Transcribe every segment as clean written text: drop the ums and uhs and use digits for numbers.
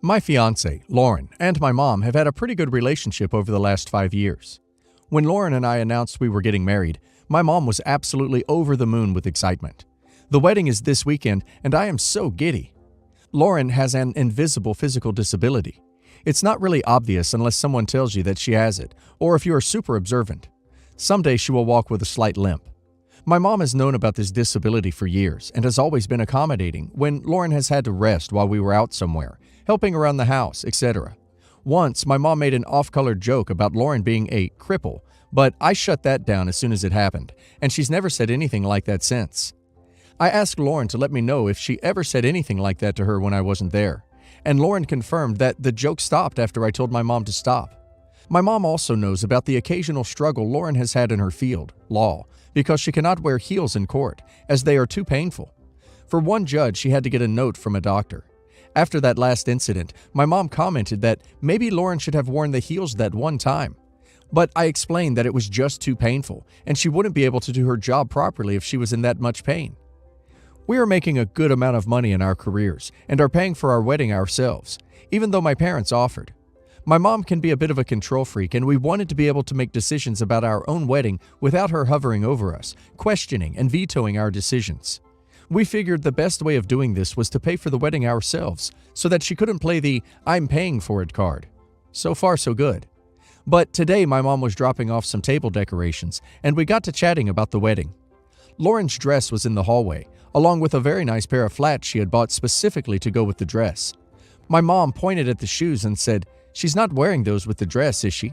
My fiance, Lauren, and my mom have had a pretty good relationship over the last 5 years. When Lauren and I announced we were getting married, my mom was absolutely over the moon with excitement. The wedding is this weekend, and I am so giddy. Lauren has an invisible physical disability. It's not really obvious unless someone tells you that she has it, or if you are super observant. Someday she will walk with a slight limp. My mom has known about this disability for years and has always been accommodating when Lauren has had to rest while we were out somewhere, helping around the house, etc. Once, my mom made an off-colored joke about Lauren being a cripple, but I shut that down as soon as it happened, and she's never said anything like that since. I asked Lauren to let me know if she ever said anything like that to her when I wasn't there, and Lauren confirmed that the joke stopped after I told my mom to stop. My mom also knows about the occasional struggle Lauren has had in her field, law, because she cannot wear heels in court, as they are too painful. For one judge, she had to get a note from a doctor. After that last incident, my mom commented that maybe Lauren should have worn the heels that one time. But I explained that it was just too painful, and she wouldn't be able to do her job properly if she was in that much pain. We are making a good amount of money in our careers, and are paying for our wedding ourselves, even though my parents offered. My mom can be a bit of a control freak, and we wanted to be able to make decisions about our own wedding without her hovering over us, questioning and vetoing our decisions. We figured the best way of doing this was to pay for the wedding ourselves, so that she couldn't play the "I'm paying for it" card. So far, so good. But today my mom was dropping off some table decorations, and we got to chatting about the wedding. Lauren's dress was in the hallway, along with a very nice pair of flats she had bought specifically to go with the dress. My mom pointed at the shoes and said, "She's not wearing those with the dress, is she?"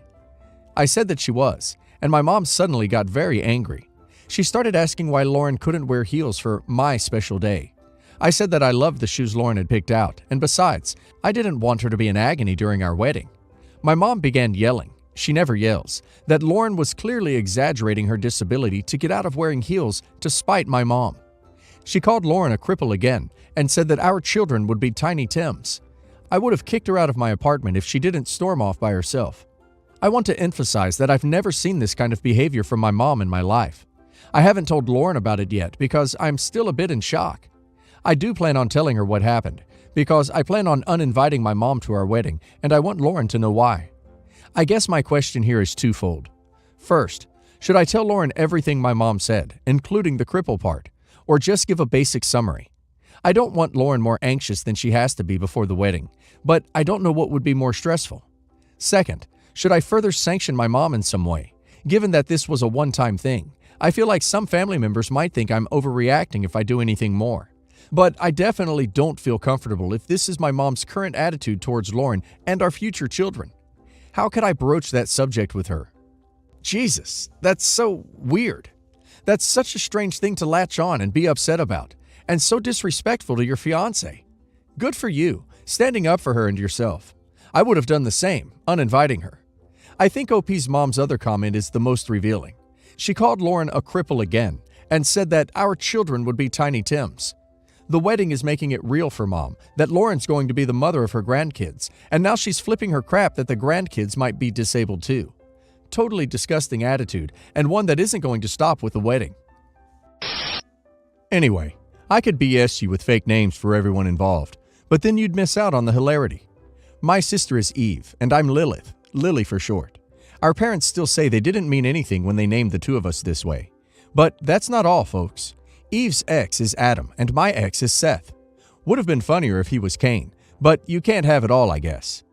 I said that she was, and my mom suddenly got very angry. She started asking why Lauren couldn't wear heels for my special day. I said that I loved the shoes Lauren had picked out, and besides, I didn't want her to be in agony during our wedding. My mom began yelling, she never yells, that Lauren was clearly exaggerating her disability to get out of wearing heels to spite my mom. She called Lauren a cripple again and said that our children would be Tiny Tims. I would have kicked her out of my apartment if she didn't storm off by herself. I want to emphasize that I've never seen this kind of behavior from my mom in my life. I haven't told Lauren about it yet because I'm still a bit in shock. I do plan on telling her what happened because I plan on uninviting my mom to our wedding, and I want Lauren to know why. I guess my question here is twofold. First, should I tell Lauren everything my mom said, including the cripple part, or just give a basic summary? I don't want Lauren more anxious than she has to be before the wedding, but I don't know what would be more stressful. Second, should I further sanction my mom in some way? Given that this was a one-time thing, I feel like some family members might think I'm overreacting if I do anything more. But I definitely don't feel comfortable if this is my mom's current attitude towards Lauren and our future children. How could I broach that subject with her? Jesus, that's so weird. That's such a strange thing to latch on and be upset about, and so disrespectful to your fiance. Good for you, standing up for her and yourself. I would have done the same, uninviting her. I think OP's mom's other comment is the most revealing. She called Lauren a cripple again and said that our children would be Tiny Tims. The wedding is making it real for mom that Lauren's going to be the mother of her grandkids, and now she's flipping her crap that the grandkids might be disabled too. Totally disgusting attitude, and one that isn't going to stop with the wedding. Anyway, I could BS you with fake names for everyone involved, but then you'd miss out on the hilarity. My sister is Eve, and I'm Lilith, Lily for short. Our parents still say they didn't mean anything when they named the two of us this way. But that's not all, folks. Eve's ex is Adam, and my ex is Seth. Would have been funnier if he was Cain, but you can't have it all, I guess.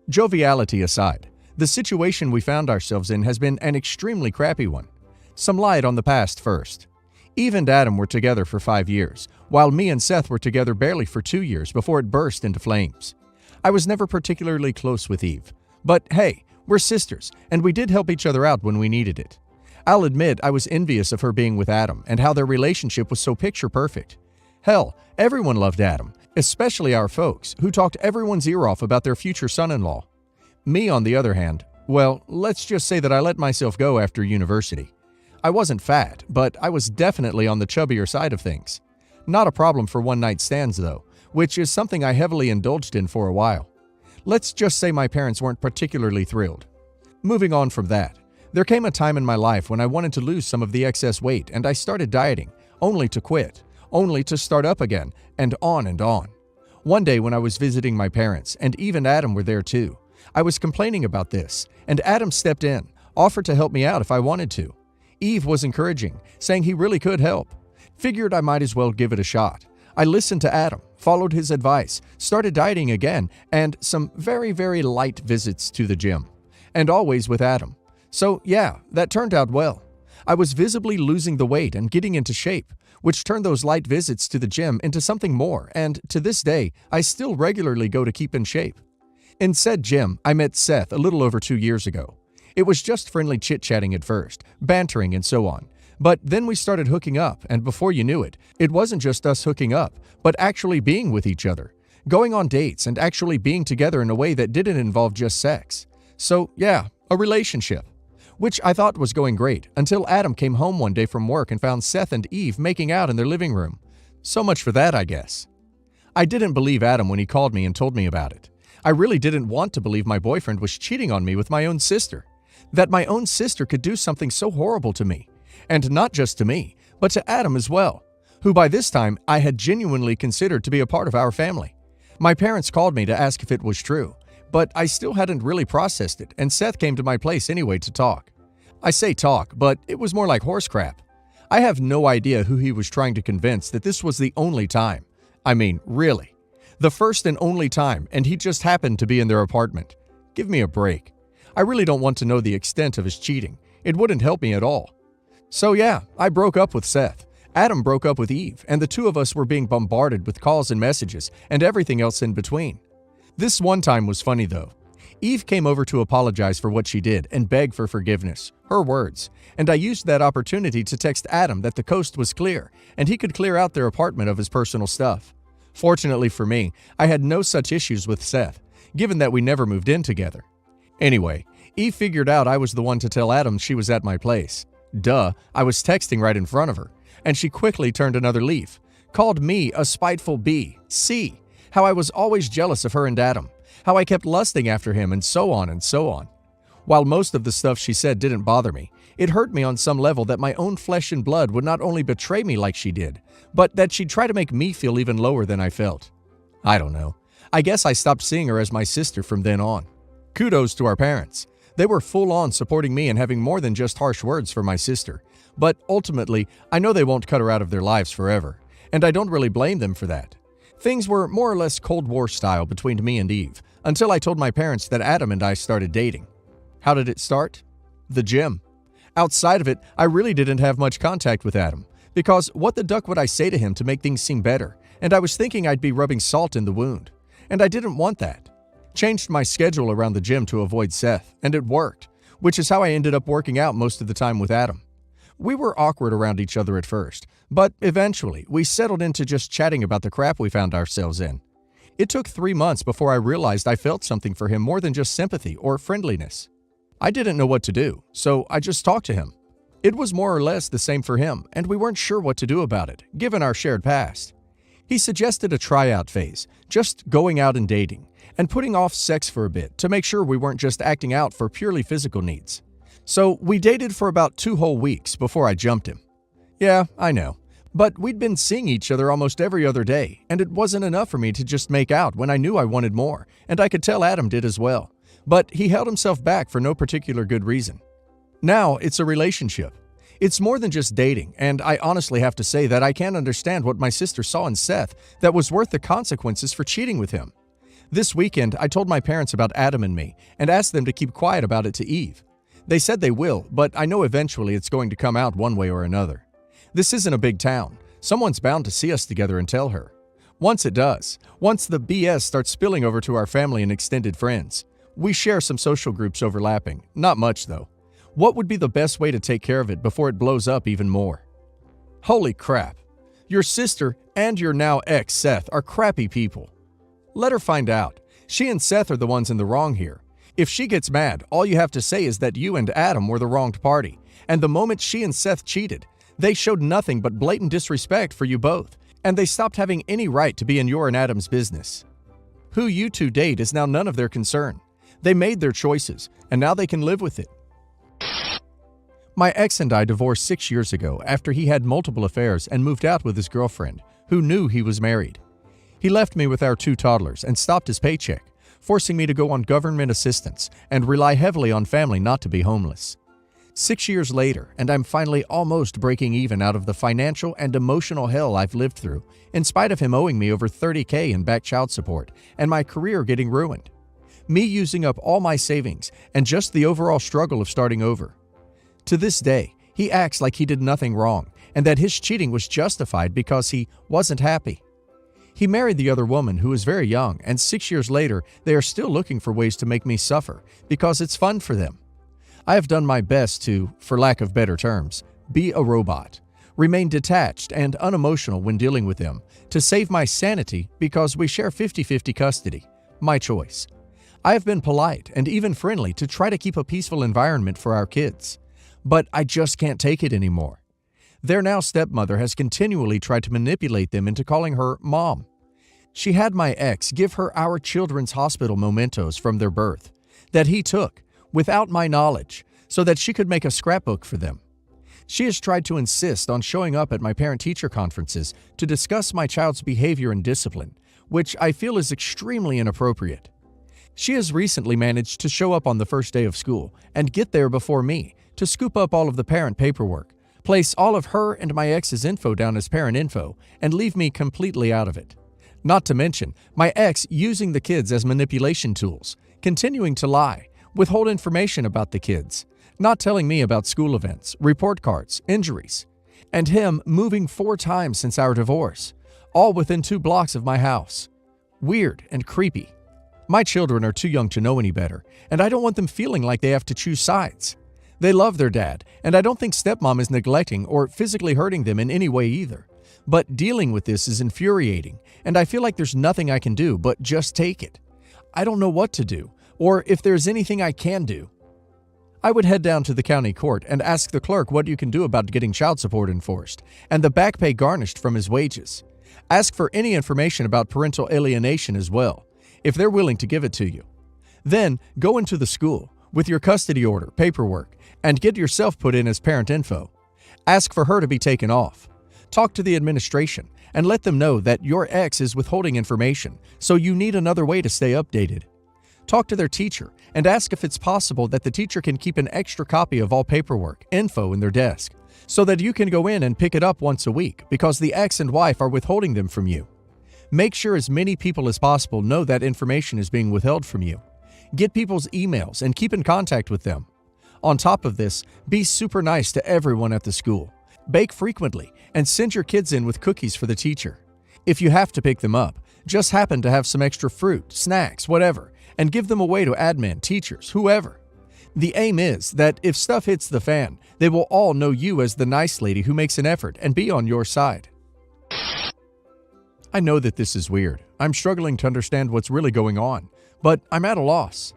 Joviality aside, the situation we found ourselves in has been an extremely crappy one. Some light on the past first. Eve and Adam were together for 5 years, while me and Seth were together barely for 2 years before it burst into flames. I was never particularly close with Eve, but hey, we're sisters, and we did help each other out when we needed it. I'll admit I was envious of her being with Adam and how their relationship was so picture perfect. Hell, everyone loved Adam, especially our folks, who talked everyone's ear off about their future son-in-law. Me, on the other hand, well, let's just say that I let myself go after university. I wasn't fat, but I was definitely on the chubbier side of things. Not a problem for one-night stands, though, which is something I heavily indulged in for a while. Let's just say my parents weren't particularly thrilled. Moving on from that, there came a time in my life when I wanted to lose some of the excess weight, and I started dieting, only to quit, only to start up again, and on and on. One day when I was visiting my parents, and Eve and Adam were there too, I was complaining about this, and Adam stepped in, offered to help me out if I wanted to. Eve was encouraging, saying he really could help. Figured I might as well give it a shot. I listened to Adam, followed his advice, started dieting again, and some very, very light visits to the gym. And always with Adam. So yeah, that turned out well. I was visibly losing the weight and getting into shape, which turned those light visits to the gym into something more, and to this day, I still regularly go to keep in shape. In said gym, I met Seth a little over 2 years ago. It was just friendly chit-chatting at first, bantering and so on. But then we started hooking up, and before you knew it, it wasn't just us hooking up, but actually being with each other, going on dates and actually being together in a way that didn't involve just sex. So yeah, a relationship. Which I thought was going great, until Adam came home one day from work and found Seth and Eve making out in their living room. So much for that, I guess. I didn't believe Adam when he called me and told me about it. I really didn't want to believe my boyfriend was cheating on me with my own sister. That my own sister could do something so horrible to me. And not just to me, but to Adam as well, who by this time I had genuinely considered to be a part of our family. My parents called me to ask if it was true, but I still hadn't really processed it, and Seth came to my place anyway to talk. I say talk, but it was more like horse crap. I have no idea who he was trying to convince that this was the only time. I mean, really. The first and only time, and he just happened to be in their apartment. Give me a break. I really don't want to know the extent of his cheating. It wouldn't help me at all. So yeah, I broke up with Seth. Adam broke up with Eve, and the two of us were being bombarded with calls and messages, and everything else in between. This one time was funny though. Eve came over to apologize for what she did and beg for forgiveness, her words, and I used that opportunity to text Adam that the coast was clear and he could clear out their apartment of his personal stuff. Fortunately for me, I had no such issues with Seth, given that we never moved in together. Anyway, Eve figured out I was the one to tell Adam she was at my place. Duh, I was texting right in front of her, and she quickly turned another leaf, called me a spiteful bee, see, how I was always jealous of her and Adam, how I kept lusting after him, and so on and so on. While most of the stuff she said didn't bother me, it hurt me on some level that my own flesh and blood would not only betray me like she did, but that she'd try to make me feel even lower than I felt. I don't know. I guess I stopped seeing her as my sister from then on. Kudos to our parents. They were full-on supporting me and having more than just harsh words for my sister. But ultimately, I know they won't cut her out of their lives forever, and I don't really blame them for that. Things were more or less Cold War style between me and Eve, until I told my parents that Adam and I started dating. How did it start? The gym. Outside of it, I really didn't have much contact with Adam, because what the duck would I say to him to make things seem better, and I was thinking I'd be rubbing salt in the wound, and I didn't want that. Changed my schedule around the gym to avoid Seth, and it worked, which is how I ended up working out most of the time with Adam. We were awkward around each other at first, but eventually we settled into just chatting about the crap we found ourselves in. It took 3 months before I realized I felt something for him more than just sympathy or friendliness. I didn't know what to do, so I just talked to him. It was more or less the same for him, and we weren't sure what to do about it, given our shared past. He suggested a tryout phase, just going out and dating, and putting off sex for a bit to make sure we weren't just acting out for purely physical needs. So we dated for about 2 whole weeks before I jumped him. Yeah, I know. But we'd been seeing each other almost every other day, and it wasn't enough for me to just make out when I knew I wanted more, and I could tell Adam did as well. But he held himself back for no particular good reason. Now it's a relationship. It's more than just dating, and I honestly have to say that I can't understand what my sister saw in Seth that was worth the consequences for cheating with him. This weekend, I told my parents about Adam and me, and asked them to keep quiet about it to Eve. They said they will, but I know eventually it's going to come out one way or another. This isn't a big town. Someone's bound to see us together and tell her. Once it does, once the BS starts spilling over to our family and extended friends. We share some social groups overlapping, not much though. What would be the best way to take care of it before it blows up even more? Holy crap. Your sister and your now ex Seth are crappy people. Let her find out. She and Seth are the ones in the wrong here. If she gets mad, all you have to say is that you and Adam were the wronged party, and the moment she and Seth cheated, they showed nothing but blatant disrespect for you both, and they stopped having any right to be in your and Adam's business. Who you two date is now none of their concern. They made their choices, and now they can live with it. My ex and I divorced 6 years ago after he had multiple affairs and moved out with his girlfriend, who knew he was married. He left me with our 2 toddlers and stopped his paycheck, forcing me to go on government assistance and rely heavily on family not to be homeless. 6 years later, and I'm finally almost breaking even out of the financial and emotional hell I've lived through, in spite of him owing me over $30K in back child support and my career getting ruined. Me using up all my savings and just the overall struggle of starting over. To this day, he acts like he did nothing wrong and that his cheating was justified because he wasn't happy. He married the other woman who was very young, and 6 years later, they are still looking for ways to make me suffer because it's fun for them. I have done my best to, for lack of better terms, be a robot, remain detached and unemotional when dealing with them, to save my sanity because we share 50-50 custody. My choice. I have been polite and even friendly to try to keep a peaceful environment for our kids. But I just can't take it anymore. Their now stepmother has continually tried to manipulate them into calling her mom. She had my ex give her our children's hospital mementos from their birth that he took, without my knowledge, so that she could make a scrapbook for them. She has tried to insist on showing up at my parent-teacher conferences to discuss my child's behavior and discipline, which I feel is extremely inappropriate. She has recently managed to show up on the first day of school and get there before me to scoop up all of the parent paperwork, place all of her and my ex's info down as parent info, and leave me completely out of it. Not to mention, my ex using the kids as manipulation tools, continuing to lie, withhold information about the kids, not telling me about school events, report cards, injuries, and him moving 4 times since our divorce, all within 2 blocks of my house. Weird and creepy. My children are too young to know any better, and I don't want them feeling like they have to choose sides. They love their dad, and I don't think stepmom is neglecting or physically hurting them in any way either. But dealing with this is infuriating, and I feel like there's nothing I can do but just take it. I don't know what to do, or if there's anything I can do. I would head down to the county court and ask the clerk what you can do about getting child support enforced and the back pay garnished from his wages. Ask for any information about parental alienation as well, if they're willing to give it to you. Then go into the school with your custody order, paperwork, and get yourself put in as parent info. Ask for her to be taken off. Talk to the administration and let them know that your ex is withholding information, so you need another way to stay updated. Talk to their teacher and ask if it's possible that the teacher can keep an extra copy of all paperwork, info in their desk, so that you can go in and pick it up once a week because the ex and wife are withholding them from you. Make sure as many people as possible know that information is being withheld from you. Get people's emails and keep in contact with them. On top of this, be super nice to everyone at the school. Bake frequently and send your kids in with cookies for the teacher. If you have to pick them up, just happen to have some extra fruit, snacks, whatever, and give them away to admin, teachers, whoever. The aim is that if stuff hits the fan, they will all know you as the nice lady who makes an effort and be on your side. I know that this is weird. I'm struggling to understand what's really going on, but I'm at a loss.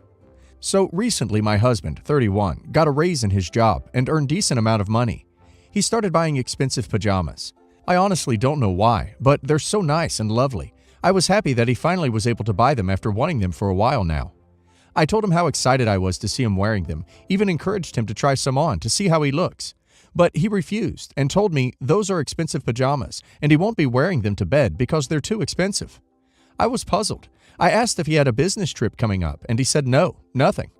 So recently my husband, 31, got a raise in his job and earned a decent amount of money. He started buying expensive pajamas. I honestly don't know why, but they're so nice and lovely. I was happy that he finally was able to buy them after wanting them for a while now. I told him how excited I was to see him wearing them, even encouraged him to try some on to see how he looks. But he refused and told me those are expensive pajamas and he won't be wearing them to bed because they're too expensive. I was puzzled. I asked if he had a business trip coming up and he said no, nothing.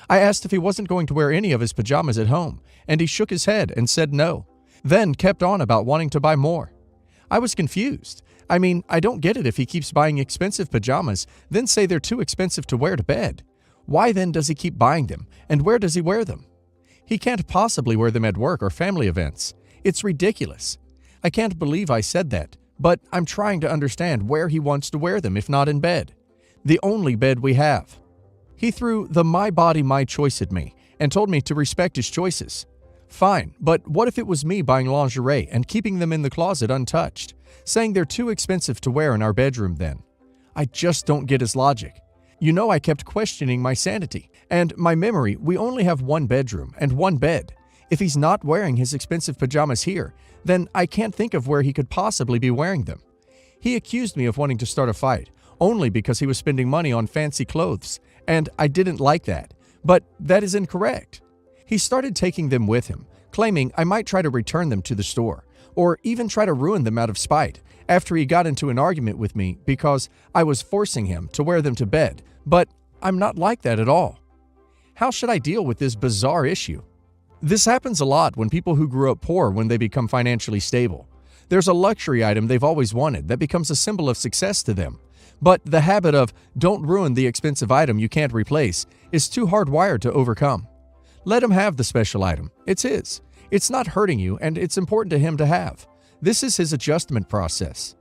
I asked if he wasn't going to wear any of his pajamas at home and he shook his head and said no, then kept on about wanting to buy more. I was confused. I mean, I don't get it if he keeps buying expensive pajamas, then say they're too expensive to wear to bed. Why then does he keep buying them, and where does he wear them? He can't possibly wear them at work or family events. It's ridiculous. I can't believe I said that, but I'm trying to understand where he wants to wear them if not in bed. The only bed we have. He threw the my body, my choice at me and told me to respect his choices. Fine, but what if it was me buying lingerie and keeping them in the closet untouched, saying they're too expensive to wear in our bedroom then? I just don't get his logic. You know I kept questioning my sanity and my memory. We only have one bedroom and one bed. If he's not wearing his expensive pajamas here, then I can't think of where he could possibly be wearing them. He accused me of wanting to start a fight, only because he was spending money on fancy clothes, and I didn't like that. But that is incorrect. He started taking them with him, claiming I might try to return them to the store, or even try to ruin them out of spite, after he got into an argument with me because I was forcing him to wear them to bed, but I'm not like that at all. How should I deal with this bizarre issue? This happens a lot when people who grew up poor when they become financially stable. There's a luxury item they've always wanted that becomes a symbol of success to them. But the habit of "don't ruin the expensive item you can't replace" is too hardwired to overcome. Let him have the special item. It's his. It's not hurting you, and it's important to him to have. This is his adjustment process.